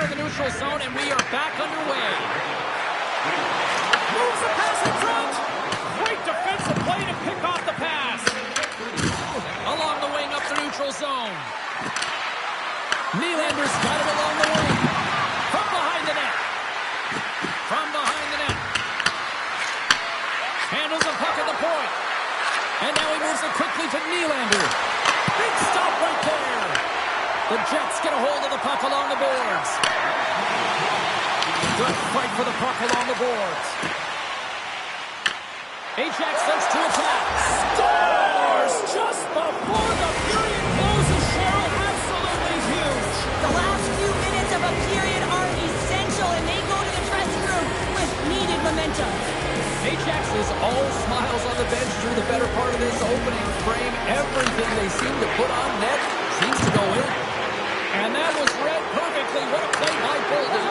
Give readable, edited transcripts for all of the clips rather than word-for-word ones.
pressure in the neutral zone, and we are back underway. Moves the pass in front. Great defensive play to pick off the pass. Along the wing up the neutral zone. Nylander's got it along the wing. From behind the net. From behind the net. Handles the puck at the point. And now he moves it quickly to Nylander. Big stop right there. The Jets get a hold of the puck along the boards. Good fight for the puck along the boards. Ajax starts to attack. Scores just before the period closes. Cheryl, absolutely huge. The last few minutes of a period are essential, and they go to the dressing room with needed momentum. Ajax is all smiles on the bench through the better part of this opening frame. Everything they seem to put on net seems to go in. And that was read perfectly. What a play by Boldy.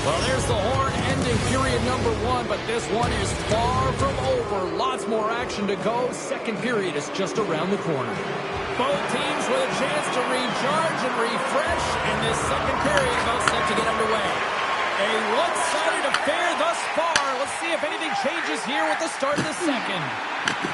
Well, there's the horn ending period number 1, but this one is far from over. Lots more action to go. Second period is just around the corner. Both teams with a chance to recharge and refresh, and this second period about set to get underway. A one-sided affair thus far. Let's see if anything changes here with the start of the second.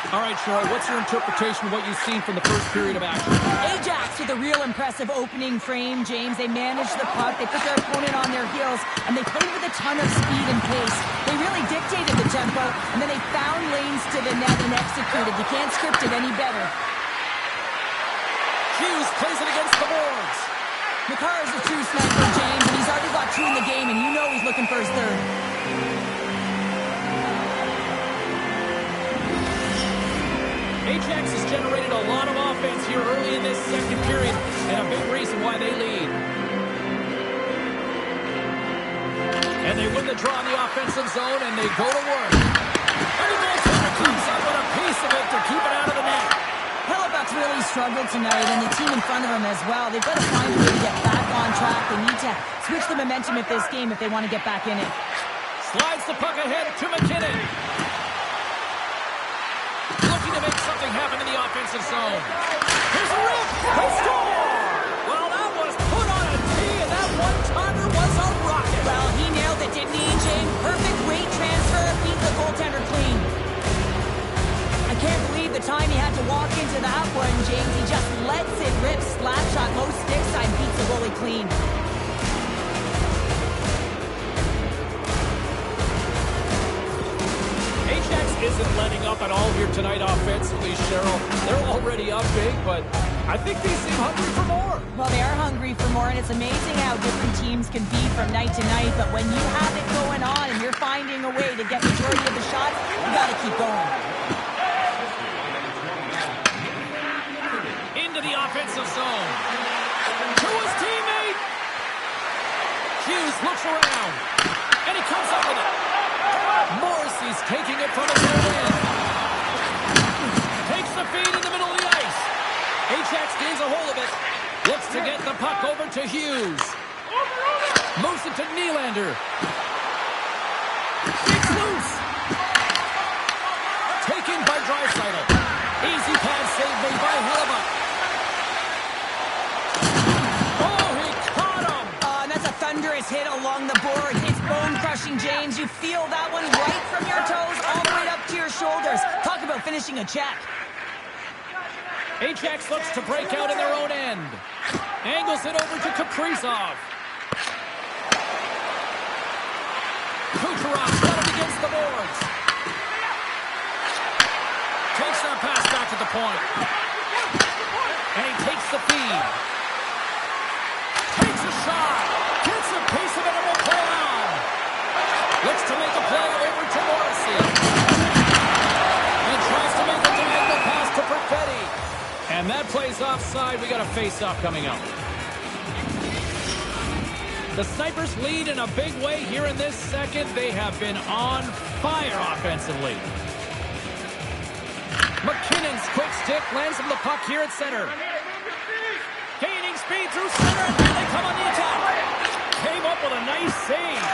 All right, Cheryl, what's your interpretation of what you've seen from the first period of action? Ajax with a real impressive opening frame, James. They managed the puck, they put their opponent on their heels, and they played with a ton of speed and pace. They really dictated the tempo, and then they found lanes to the net and executed. You can't script it any better. Hughes plays it against the boards. McCarr is a true sniper, James, and he's already got 2 in the game, and you know he's looking for his third. Ajax has generated a lot of offense here early in this second period, and a big reason why they lead. And they win the draw in the offensive zone, and they go to work. And the goaltender comes up with a piece of it to keep it out of the net. Hellebuyck's really struggled tonight, and the team in front of him as well. They've got to find a way to get back on track. They need to switch the momentum of this game if they want to get back in it. Slides the puck ahead to McKinnon. Looking to make something happen in the offensive zone. Here's a rip. They score! Well, that was put on a tee, and that one-timer was a rocket. Well, he nailed it, didn't he, James? Perfect weight transfer, beat the goaltender clean. I can't believe the time he had to walk into that one, James. He just lets it rip. Slap shot, low stick side, beats the goalie clean. Ajax isn't letting up at all here tonight offensively, Cheryl. They're already up big, but I think they seem hungry for more. Well, they are hungry for more, and it's amazing how different teams can be from night to night. But when you have it going on and you're finding a way to get majority of the shots, you got to keep going. Into the offensive zone. To his teammate. Hughes looks around, and he comes up with it. Morrissey's taking it from his own end. Takes the feed in the middle of the ice. Ajax gains a hold of it. Looks to get the puck over to Hughes. Moves it to Nylander. It's loose. Taken by Draisaitl. Easy pass save made by Hellebuyck. Oh, he caught him. And that's a thunderous hit along the boards. It's bone-crushing, James. You feel that one right from your toes all the way up to your shoulders. Talk about finishing a check. Ajax looks to break out in their own end. Angles it over to Kaprizov. Kucherov's got it against the boards. Takes that pass back to the point. And he takes the feed. Takes a shot. Gets a piece of it and will play on. Looks to make a play over to Morrissey. And tries to make a diagonal pass to Perfetti. And that plays offside. We got a face-off coming up. The Snipers lead in a big way here in this second. They have been on fire offensively. McKinnon's quick stick lands him the puck here at center. Gaining speed through center, and then they come on the attack. Came up with a nice save.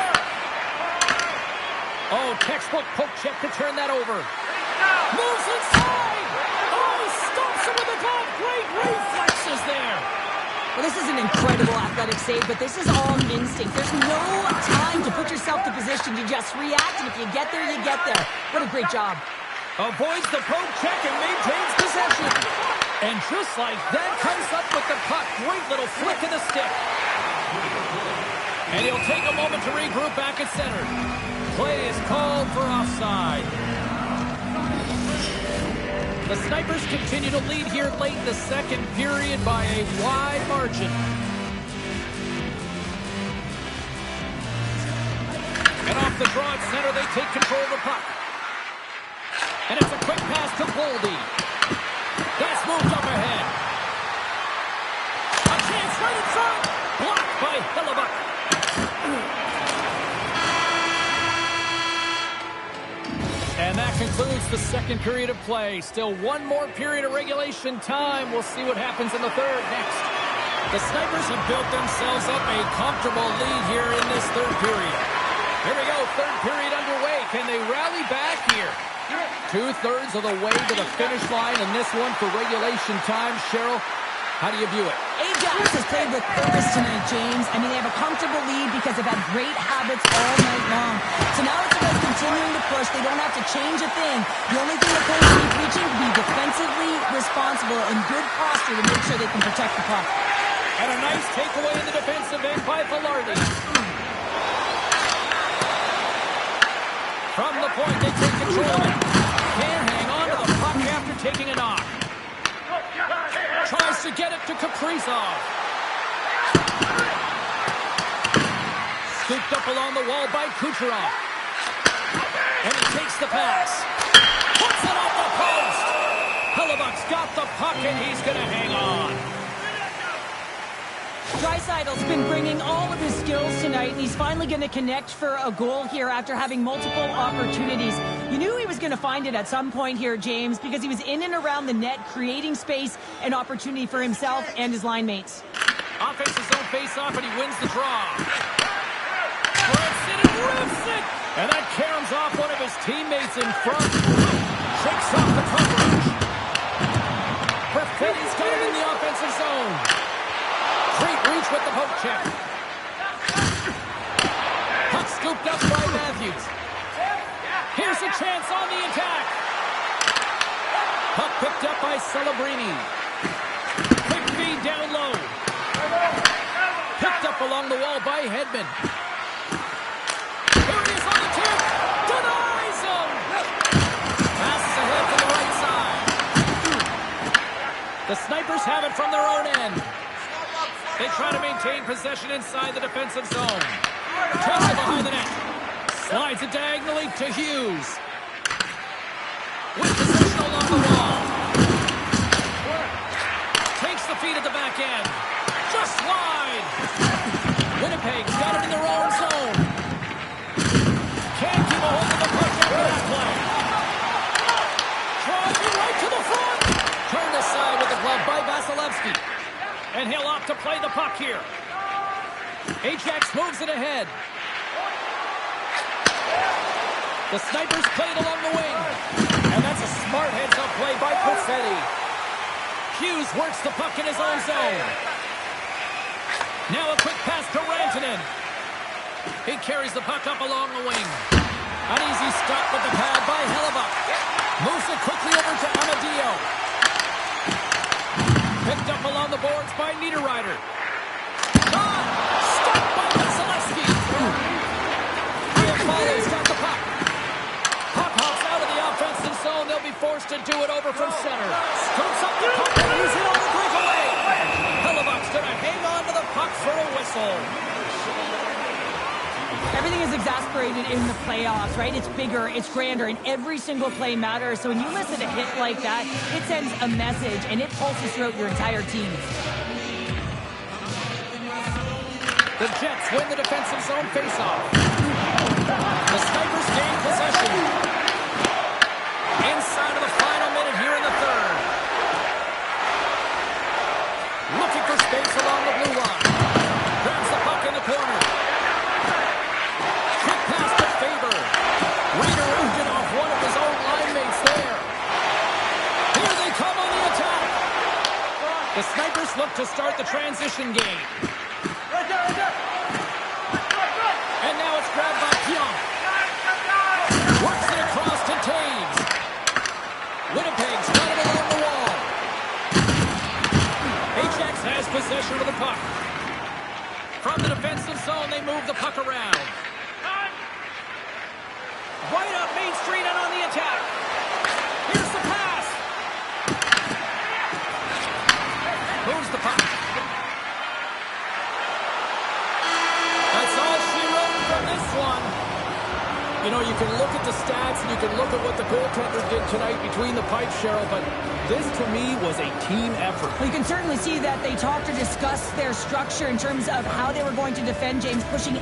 Oh, textbook poke check to turn that over. Moves inside. Oh, he stops him with a was an incredible athletic save, but this is all instinct. There's no time to put yourself to position. You just react, and if you get there, you get there. What a great job. Avoids the poke check and maintains possession. And just like that, comes up with the puck. Great little flick of the stick. And he'll take a moment to regroup back at center. Play is called for offside. The Snipers continue to lead here late in the second period by a wide margin. And off the draw at center, they take control of the puck. And it's a quick pass to Boldy. That's moved up ahead. A chance right in front. Blocked by Hellebuyck. And that concludes the second period of play. Still one more period of regulation time. We'll see what happens in the third next. The Snipers have built themselves up a comfortable lead here in this third period. Here we go, third period underway. Can they rally back here? Two-thirds of the way to the finish line in this one for regulation time. Cheryl, how do you view it? Ajax has played with purpose tonight, James. I mean, they have a comfortable lead because they've had great habits all night long. So now it's about continuing to push. They don't have to change a thing. The only thing they're going to be reaching to be defensively responsible and good posture to make sure they can protect the puck. And a nice takeaway in the defensive end by Velarde. From the point, they take control of it. Can't hang on to the puck after taking a knock. Tries to get it to Kaprizov. Scooped up along the wall by Kucherov. And he takes the pass. Puts it off the post. Hellebuyck's got the puck and he's going to hang on. Draisaitl's been bringing all of his skills tonight, and he's finally going to connect for a goal here after having multiple opportunities. You knew he was going to find it at some point here, James, because he was in and around the net, creating space and opportunity for himself and his line mates. Offenses don't face off, and he wins the draw. Spreads it and rips it! And that caroms off one of his teammates in front. Shakes off the coverage. Perfetti's got it in the offensive zone. Great reach with the poke check. Puck scooped up by Matthews. Here's a chance on the attack. Puck picked up by Celebrini. Quick feed down low. Picked up along the wall by Hedman. Here it is on the tip. Denies him. Passes ahead to the right side. The Snipers have it from their own end. They try to maintain possession inside the defensive zone. Takes it behind the net. Slides it diagonally to Hughes. With possession along the wall. Takes the feed at the back end. Just wide. Winnipeg's got it in their own zone. Can't keep a hold of the puck after that play. Tries it right to the front. Turned aside with the glove by Vasilevsky. And he'll opt to play the puck here. Ajax moves it ahead. The Snipers play it along the wing. And that's a smart heads-up play by Perfetti. Hughes works the puck in his own zone. Now a quick pass to Rantanen. He carries the puck up along the wing. An easy stop with the pad by Hellebuyck. Moves it quickly over to Amadio. Picked up along the boards by Niederreiter. Stopped by Vasilevsky. Foley's got the puck. Puck hops out of the offensive zone. They'll be forced to do it over from center. Scoops up the puck and moves it on the breakaway. Hellebuyck's going to hang on to the puck for a whistle. Everything is exasperated in the playoffs, right? It's bigger, it's grander, and every single play matters. So when you listen to a hit like that, it sends a message, and it pulses throughout your entire team. The Jets win the defensive zone faceoff. The Snipers gain possession. Inside of the final minute here in the third. Looking for space along the blue line. Grabs the puck in the corner. Quick pass to Faber. Redirected off one of his own line mates there. Here they come on the attack. The Snipers look to start the transition game. And now it's grabbed by Pionk. Works it across to Taves. Winnipeg's got it along the wall. Ajax has possession of the puck. From the defensive zone, they move the puck around. Right up Main Street and on the attack. Here's the pass. Moves the puck. That's all she wrote from this one. You know, you can look at the stats and you can look at what the goaltender did tonight between the pipes, Cheryl, but this, to me, was a team effort. Well, you can certainly see that they talked or discussed their structure in terms of how they were going to defend James, pushing...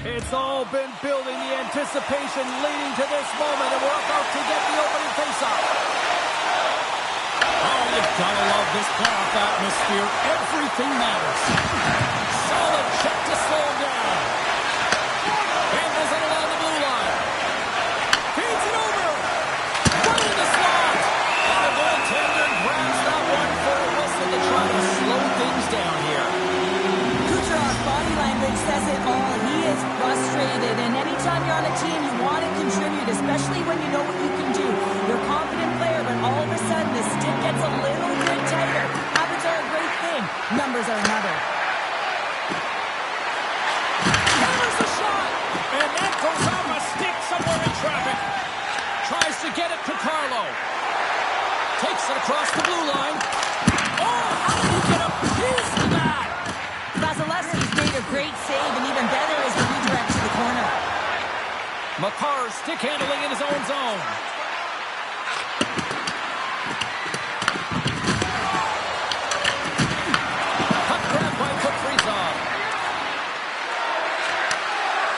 It's all been building, the anticipation leading to this moment, and we're about to get the opening faceoff. Oh, you've got to love this playoff atmosphere. Everything matters. Solid check to slow him down. Handles it along the blue line. Feeds it over. Right in the slot. And the goaltender grabs that one for a whistle to try to slow things down here. Kucherov's body language says it all. He is frustrated, and anytime you're on a team, you want to contribute, especially when you know what you can do. You're a confident player, but all of a sudden, the stick gets a little bit tighter. Habits are a great thing. Numbers are another. Hammers the shot, and that goes off a stick somewhere in traffic. Tries to get it to Carlo. Takes it across the blue line. Oh, how did he get a piece of that? Vasilevsky's made a great save, and even better is the redirect to the corner. Makar stick handling in his own zone. Puck grab by Kaprizov.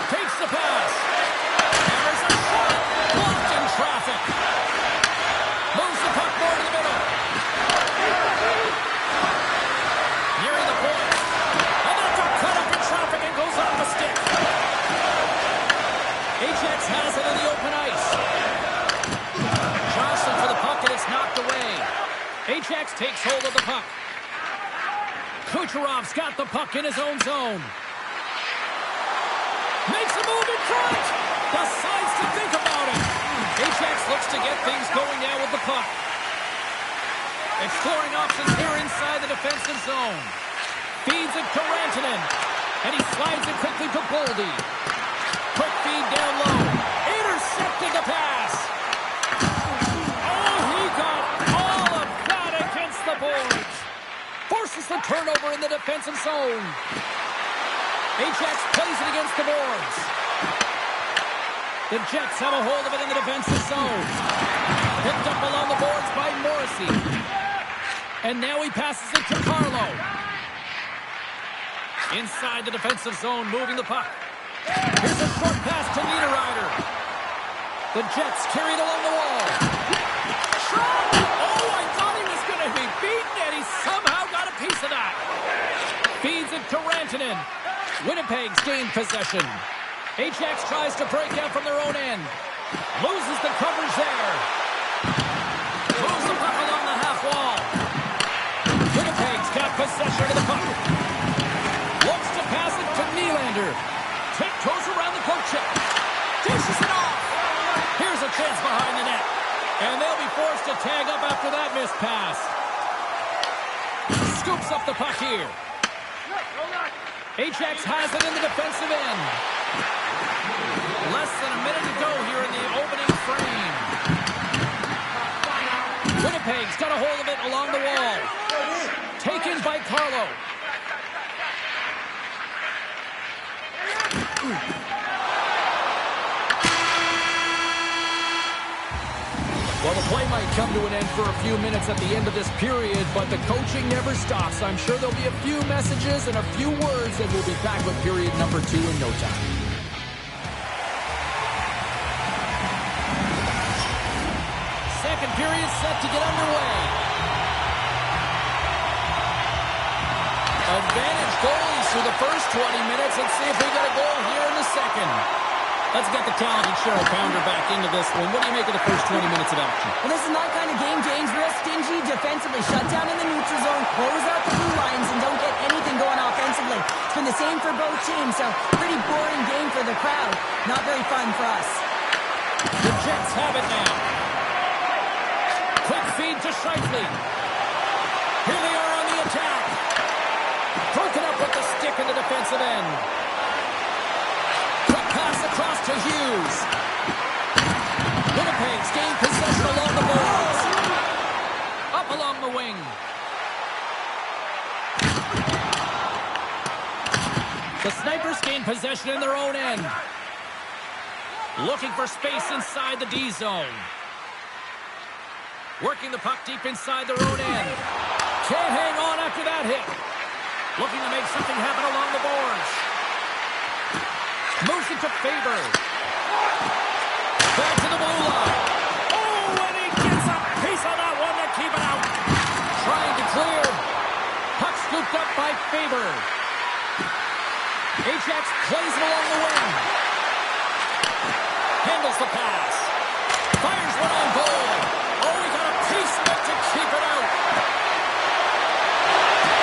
Takes the pass. Hammers a shot. Blocked in traffic. Moves the puck more to the middle. Nearing the point. And that got cut up in traffic and goes off the stick. Ajax has it in the open ice. Johnson for the puck, and it's knocked away. Ajax takes hold of the puck. Kucherov's got the puck in his own zone. Makes a move in front. Decides to think about it. Ajax looks to get things going now with the puck. Exploring options here inside the defensive zone. Feeds it to Rantanen. And he slides it quickly to Boldy. Quick feed down low. Intercepting the pass. Oh, he got all of that against the boards. Forces the turnover in the defensive zone. Ajax plays it against the boards. The Jets have a hold of it in the defensive zone. Picked up along the boards by Morrissey. And now he passes it to Carlo. Inside the defensive zone, moving the puck. Here's a short pass to Niederreiter. The Jets carry it along the wall. Shot! Oh, I thought he was going to be beaten, and he somehow got a piece of that. Feeds it to Rantanen. Winnipeg's gained possession. Ajax tries to break out from their own end. Loses the coverage there. Moves the puck along the half wall. Winnipeg's got possession of the puck. Looks to pass it to Nylander. Tiptoes around the poke check. Dishes it off. Here's a chance behind the net. And they'll be forced to tag up after that missed pass. Scoops up the puck here. Ajax has it in the defensive end. Less than a minute to go here in the opening frame. Winnipeg's got a hold of it along the wall. Taken by Carlo. Well, the play might come to an end for a few minutes at the end of this period, but the coaching never stops. I'm sure there'll be a few messages and a few words, and we'll be back with period number 2 in no time. Second period set to get underway. Advantage goalies for the first 20 minutes. Let's see if we get a goal here in the second. Let's get the talented Chell Pounder back into this one. What do you make of the first 20 minutes of action? Well, this is my kind of game, James. Real stingy defensively. Shut down in the neutral zone, close out the blue lines, and don't get anything going offensively. It's been the same for both teams, so pretty boring game for the crowd. Not very fun for us. The Jets have it now. Quick feed to Shifley. Here they are on the attack. Broken up with the stick in the defensive end. Quick pass across to Hughes. Winnipeg's gained possession along the boards. Up along the wing. The Snipers gain possession in their own end. Looking for space inside the D zone. Working the puck deep inside their own end. Can't hang on after that hit. Looking to make something happen along the boards. Moves it to Faber. Back to the blue line. Oh, and he gets a piece of that one to keep it out. Trying to clear. Puck scooped up by Faber. Ajax plays it along the wing. Handles the pass. Fires one on goal. Oh, he got a piece of it to keep it out.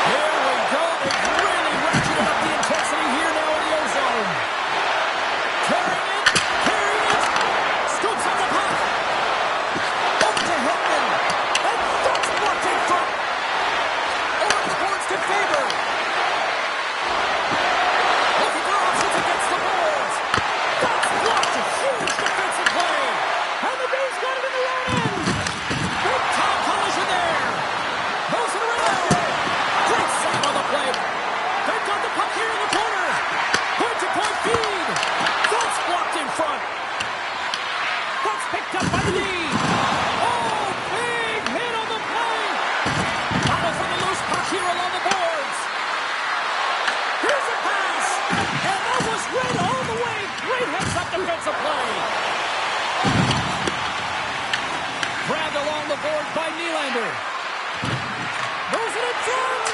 Here we go. They've really ratcheted up the intensity here now in the ozone. Carrying it. Scoops up the puck. Up to Hedman. And that's blocked in front. Over towards to Faber. Looking for options against the boards. That's blocked. A huge defensive play. And the Bees got it in the own end. Big time collision there. Goes it around. Great save on the play. They've got the puck here in the corner. Point-to-point feed. That's blocked in front. Puck's picked up by the D. Oh, big hit on the play. Battle for the loose puck here along the boards. Here's a pass. And that was read all the way. Great heads-up defensive play. Grabbed along the boards by Nylander. Goes in a front.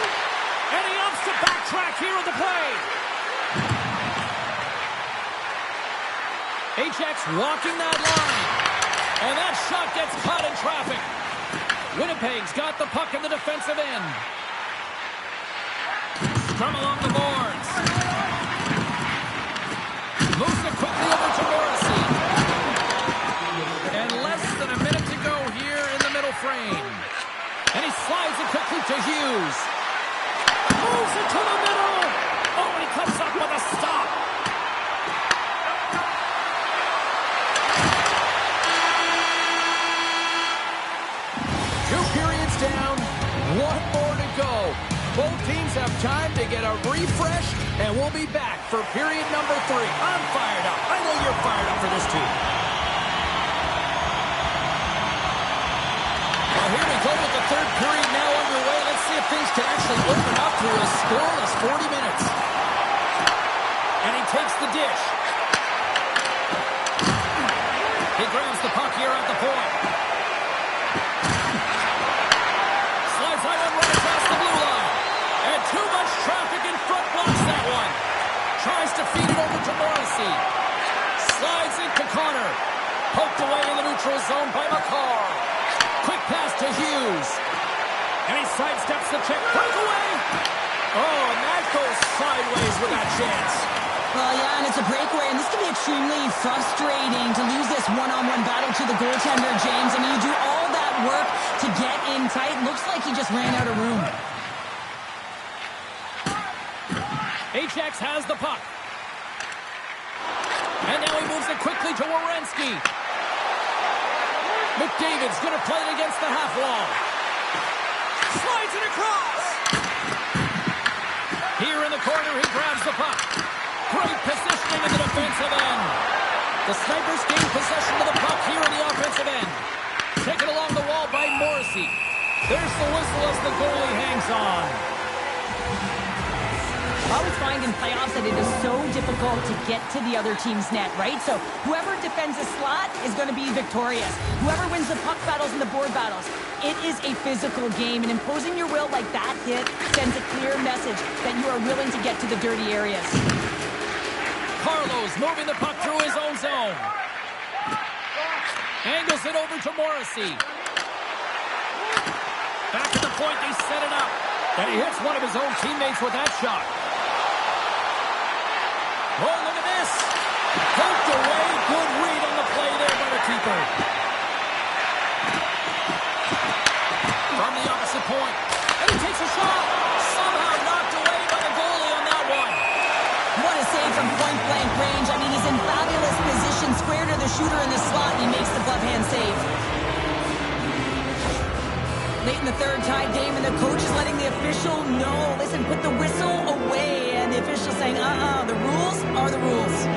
And he opts to backtrack here on the play. Ajax walking that line. And that shot gets caught in traffic. Winnipeg's got the puck in the defensive end. Scrum along the boards. Moves it quickly over to Morrissey. And less than a minute to go here in the middle frame. And he slides it quickly to Hughes. Moves it to the middle. Oh, and he comes up with a stop. Two periods down, one more to go. Both teams have time to get a refresh, and we'll be back for period number 3. I'm fired up. I know you're fired up for this too. Well, here we go with the third period now underway. Let's see if things can actually open up to a scoreless 40 minutes. And he takes the dish. He grabs the puck here at the point. Slides right on right across the blue line. And too much traffic in front blocks that one. Tries to feed it over to Morrissey. Slides into Connor. Poked away in the neutral zone by McCarr. Quick pass to Hughes. And he sidesteps the check. Breakaway. Oh, and that goes sideways with that chance. Well, yeah, and it's a breakaway, and this can be extremely frustrating to lose this one-on-one battle to the goaltender, James. I mean, you do all that work to get in tight. Looks like he just ran out of room. Ajax has the puck. And now he moves it quickly to Werenski. McDavid's going to play it against the half wall. Slides it across. Here in the corner, he grabs the puck. Great positioning in the defensive end. The Snipers gain possession of the puck here in the offensive end. Taken along the wall by Morrissey. There's the whistle as the goalie hangs on. I always find in playoffs that it is so difficult to get to the other team's net, right? So whoever defends a slot is going to be victorious. Whoever wins the puck battles and the board battles. It is a physical game, and imposing your will like that hit sends a clear message that you are willing to get to the dirty areas. Carlos moving the puck through his own zone. Angles it over to Morrissey. Back at the point, they set it up. And he hits one of his own teammates with that shot. Oh, look at this. Poked away. Good read on the play there by the keeper. From the opposite point. And he takes a shot. Somehow knocked away by the goalie on that one. What a save from point-blank range. I mean, he's in fabulous position, square to the shooter in the slot, and he makes the glove hand save. Late in the third tie game, and the coach is letting the official know, listen, put the whistle away. And the official saying, the rules are the rules.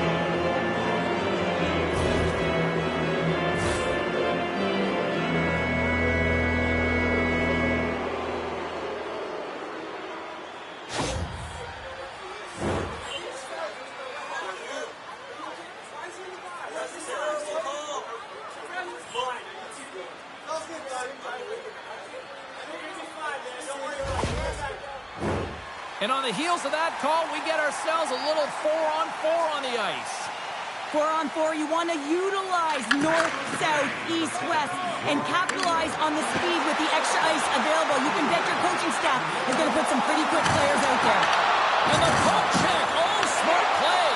And on the heels of that call, we get ourselves a little 4-on-4 on the ice. 4-on-4, you want to utilize north, south, east, west, and capitalize on the speed with the extra ice available. You can bet your coaching staff is going to put some pretty quick players out there. And the poke check. Oh, smart play.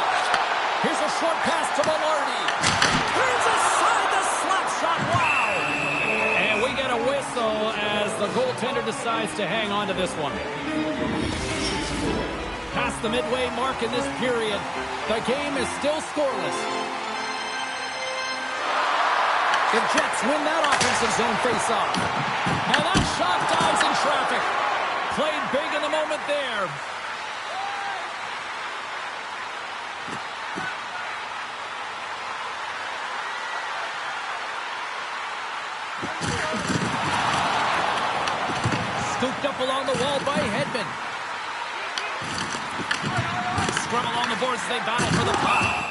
Here's a short pass to Velarde. Turns aside the slap shot. Wow. And we get a whistle as the goaltender decides to hang on to this one. Past the midway mark in this period, the game is still scoreless. The Jets win that offensive zone faceoff. And that shot dives in traffic. Played big in the moment there. Scooped up along the wall by Hedman. Scrum along the boards as they battle for the puck.